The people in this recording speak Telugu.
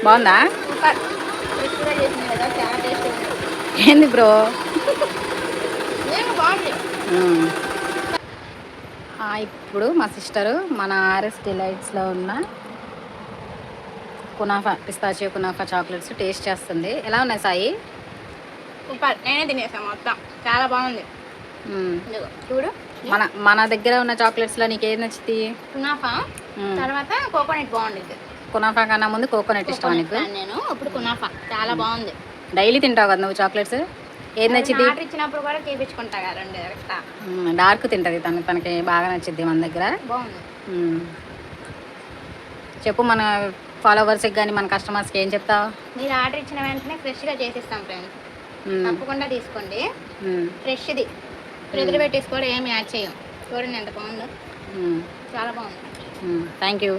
బాగుందా? సూపర్. ఫ్రెష్గా చేసింది కదా, చాలా టేస్ట్ ఉంది. ఏంది బ్రో? నేను బాగుంది. ఇప్పుడు మా సిస్టరు మన ఆర్ఎస్ డిలైట్స్లో ఉన్న కునాఫా పిస్తాచియో కునాఫా చాక్లెట్స్ టేస్ట్ చేస్తుంది. ఎలా ఉన్నాయి సాయి? సూపర్. నేనే తినేసాను మొత్తం. చాలా బాగుంది. ఇదిగో చూడు. మన మన దగ్గర ఉన్న చాక్లెట్స్లో నీకు ఏది నచ్చుతుంది? కునాఫా, తర్వాత కోకోనట్ బాగుంటుంది. కునాఫా కన్నా ముందు కోకోనట్ ఇష్టం నీకు? నేను ఇప్పుడు కునాఫా చాలా బాగుంది. డైలీ తింటావు కదా నువ్వు చాక్లెట్స్? ఏది నచ్చింది? ఆర్డర్ ఇచ్చినప్పుడు కూడా చేయించుకుంటా కదా 2 ఎక్స్ట్రా. డార్క్ తింటుంది తనకి బాగా నచ్చింది మన దగ్గర. బాగుంది. చెప్పు మన ఫాలోవర్స్కి కానీ మన కస్టమర్స్కి ఏం చెప్తావు? మీరు ఆర్డర్ ఇచ్చిన వెంటనే ఫ్రెష్గా చేసిస్తాం ఫ్రెండ్స్. తప్పకుండా తీసుకోండి. ఫ్రెష్ది ఫ్రిడ్జ్లో పెట్టేసి కూడా ఏమి యాడ్ చేయం. చూడండి ఎంత బాగుందో. చాలా బాగుంది. Thank you.